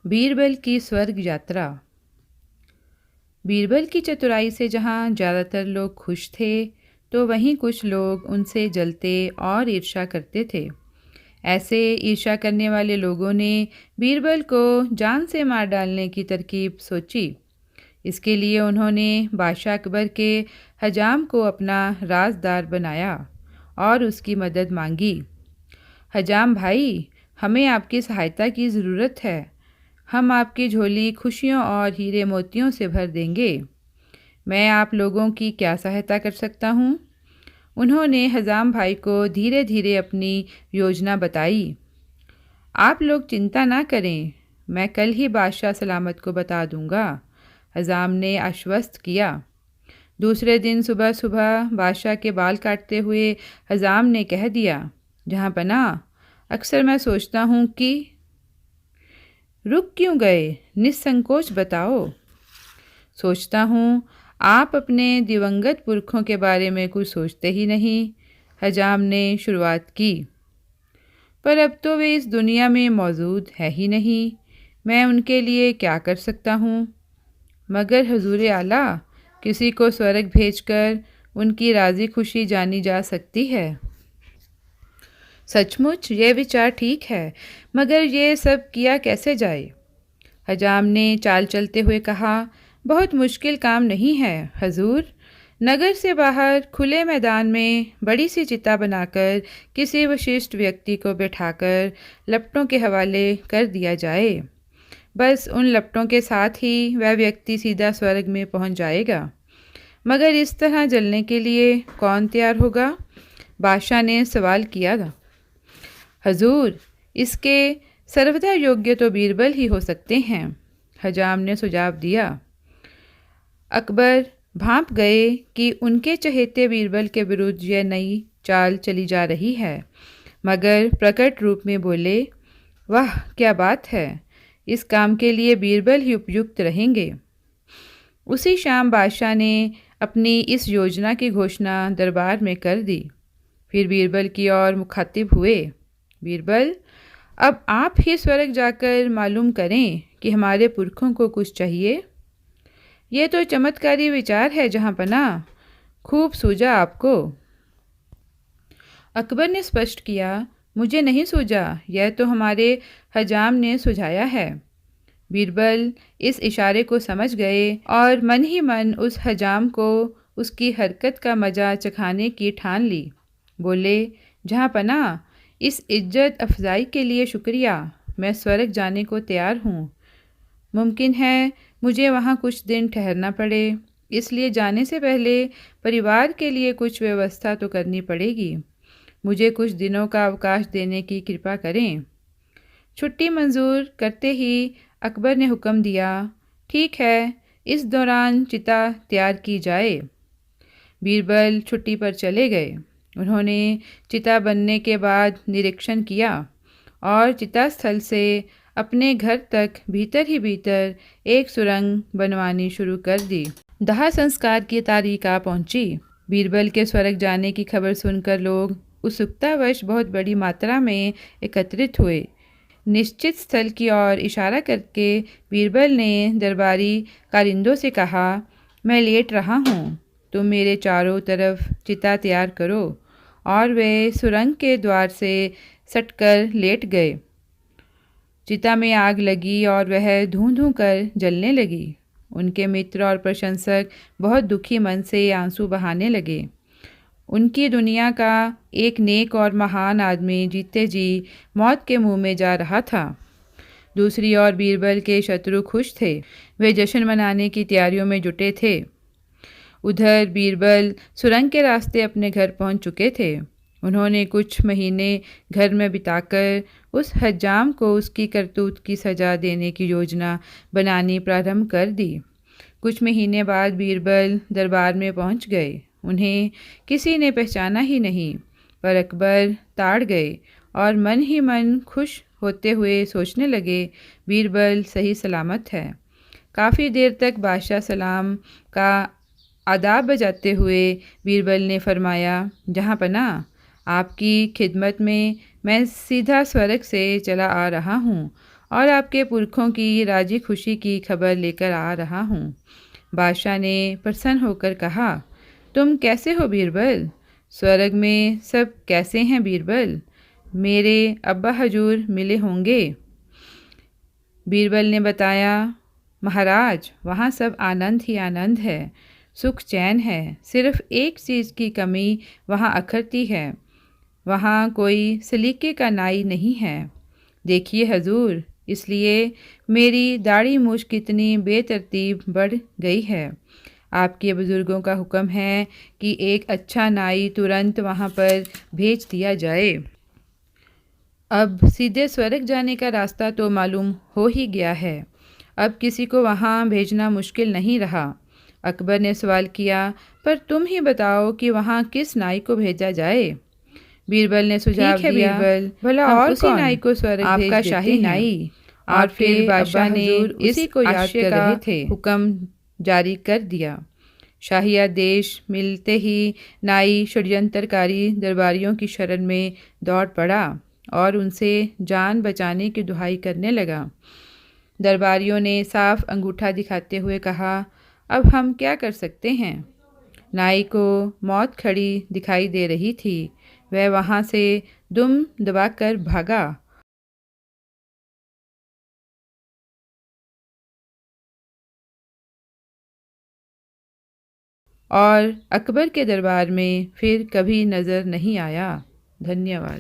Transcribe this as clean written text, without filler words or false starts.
बीरबल की स्वर्ग यात्रा। बीरबल की चतुराई से जहाँ ज़्यादातर लोग खुश थे, तो वहीं कुछ लोग उनसे जलते और ईर्ष्या करते थे। ऐसे ईर्ष्या करने वाले लोगों ने बीरबल को जान से मार डालने की तरकीब सोची। इसके लिए उन्होंने बादशाह अकबर के हजाम को अपना राजदार बनाया और उसकी मदद मांगी। हजाम भाई, हमें आपकी सहायता की ज़रूरत है। हम आपकी झोली खुशियों और हीरे मोतियों से भर देंगे। मैं आप लोगों की क्या सहायता कर सकता हूँ? उन्होंने हजाम भाई को धीरे धीरे अपनी योजना बताई। आप लोग चिंता ना करें, मैं कल ही बादशाह सलामत को बता दूंगा, हजाम ने आश्वस्त किया। दूसरे दिन सुबह सुबह बादशाह के बाल काटते हुए हजाम ने कह दिया, जहाँ पना, अक्सर मैं सोचता हूँ कि रुक क्यों गए, निस्संकोच बताओ। सोचता हूँ आप अपने दिवंगत पुरखों के बारे में कुछ सोचते ही नहीं, हजाम ने शुरुआत की। पर अब तो वे इस दुनिया में मौजूद है ही नहीं, मैं उनके लिए क्या कर सकता हूँ? मगर हुजूर आला, किसी को स्वर्ग भेजकर उनकी राजी खुशी जानी जा सकती है। सचमुच ये विचार ठीक है, मगर ये सब किया कैसे जाए? हजाम ने चाल चलते हुए कहा, बहुत मुश्किल काम नहीं है हजूर। नगर से बाहर खुले मैदान में बड़ी सी चिता बनाकर किसी विशिष्ट व्यक्ति को बैठाकर लपटों के हवाले कर दिया जाए। बस उन लपटों के साथ ही वह व्यक्ति सीधा स्वर्ग में पहुंच जाएगा। मगर इस तरह जलने के लिए कौन तैयार होगा? बादशाह ने सवाल किया था। हजूर, इसके सर्वदा योग्य तो बीरबल ही हो सकते हैं, हजाम ने सुझाव दिया। अकबर भांप गए कि उनके चहेते बीरबल के विरुद्ध यह नई चाल चली जा रही है, मगर प्रकट रूप में बोले, वाह क्या बात है, इस काम के लिए बीरबल ही उपयुक्त रहेंगे। उसी शाम बादशाह ने अपनी इस योजना की घोषणा दरबार में कर दी। फिर बीरबल की ओर मुखातिब हुए, बीरबल, अब आप ही स्वर्ग जाकर मालूम करें कि हमारे पुरखों को कुछ चाहिए। ये तो चमत्कारी विचार है जहाँ पना, खूब सूझा आपको। अकबर ने स्पष्ट किया, मुझे नहीं सूझा, यह तो हमारे हजाम ने सुझाया है। बीरबल इस इशारे को समझ गए और मन ही मन उस हजाम को उसकी हरकत का मजा चखाने की ठान ली। बोले, जहाँ पना, इस इज्जत अफजाई के लिए शुक्रिया, मैं स्वर्ग जाने को तैयार हूँ। मुमकिन है मुझे वहाँ कुछ दिन ठहरना पड़े, इसलिए जाने से पहले परिवार के लिए कुछ व्यवस्था तो करनी पड़ेगी। मुझे कुछ दिनों का अवकाश देने की कृपा करें। छुट्टी मंजूर करते ही अकबर ने हुक्म दिया, ठीक है, इस दौरान चिता तैयार की जाए। बीरबल छुट्टी पर चले गए। उन्होंने चिता बनने के बाद निरीक्षण किया और चिता स्थल से अपने घर तक भीतर ही भीतर एक सुरंग बनवानी शुरू कर दी। दाह संस्कार की तारीख आ पहुंची। बीरबल के स्वर्ग जाने की खबर सुनकर लोग उत्सुकतावश बहुत बड़ी मात्रा में एकत्रित हुए। निश्चित स्थल की ओर इशारा करके बीरबल ने दरबारी कारिंदों से कहा, मैं लेट रहा हूँ, तुम मेरे चारों तरफ चिता तैयार करो। और वे सुरंग के द्वार से सटकर लेट गए। चिता में आग लगी और वह धूं धूं कर जलने लगी। उनके मित्र और प्रशंसक बहुत दुखी मन से आंसू बहाने लगे। उनकी दुनिया का एक नेक और महान आदमी जीते जी मौत के मुंह में जा रहा था। दूसरी ओर बीरबल के शत्रु खुश थे, वे जश्न मनाने की तैयारियों में जुटे थे। उधर बीरबल सुरंग के रास्ते अपने घर पहुंच चुके थे। उन्होंने कुछ महीने घर में बिताकर उस हज्जाम को उसकी करतूत की सज़ा देने की योजना बनानी प्रारंभ कर दी। कुछ महीने बाद बीरबल दरबार में पहुंच गए। उन्हें किसी ने पहचाना ही नहीं, पर अकबर ताड़ गए और मन ही मन खुश होते हुए सोचने लगे, बीरबल सही सलामत है। काफ़ी देर तक बादशाह सलाम का आदाब बजाते हुए बीरबल ने फरमाया, जहाँ पना, आपकी खिदमत में मैं सीधा स्वर्ग से चला आ रहा हूँ और आपके पुरखों की राजी खुशी की खबर लेकर आ रहा हूँ। बादशाह ने प्रसन्न होकर कहा, तुम कैसे हो बीरबल? स्वर्ग में सब कैसे हैं बीरबल? मेरे अब्बा हजूर मिले होंगे। बीरबल ने बताया, महाराज वहाँ सब आनंद ही आनंद है, सुख चैन है। सिर्फ एक चीज़ की कमी वहाँ अखरती है, वहाँ कोई सलीके का नाई नहीं है। देखिए हजूर, इसलिए मेरी दाढ़ी मूछ कितनी बेतरतीब बढ़ गई है। आपके बुज़ुर्गों का हुक्म है कि एक अच्छा नाई तुरंत वहाँ पर भेज दिया जाए। अब सीधे स्वर्ग जाने का रास्ता तो मालूम हो ही गया है। अब किसी को वहाँ भेजना मुश्किल नहीं रहा। अकबर ने सवाल किया, पर तुम ही बताओ कि वहाँ किस नाई को भेजा जाए? बीरबल ने सुझाव ठीक है दिया, बीरबल, भला हम और उसी कौन? नाई को स्वर्ग भेज आपका देते शाही हैं। नाई। और फिर बादशाह ने उसी को याद आश्चर्य कर का रहे थे। हुक्म जारी कर दिया। शाही आदेश मिलते ही नाई षड्यंत्रकारी दरबारियों की शरण में दौड़ पड़ा और उनसे जान बचाने की दुहाई करने लगा। दरबारियों ने साफ अंगूठा दिखाते हुए कहा, अब हम क्या कर सकते हैं? नाई को मौत खड़ी दिखाई दे रही थी। वह वहाँ से दुम दबाकर भागा और अकबर के दरबार में फिर कभी नज़र नहीं आया। धन्यवाद।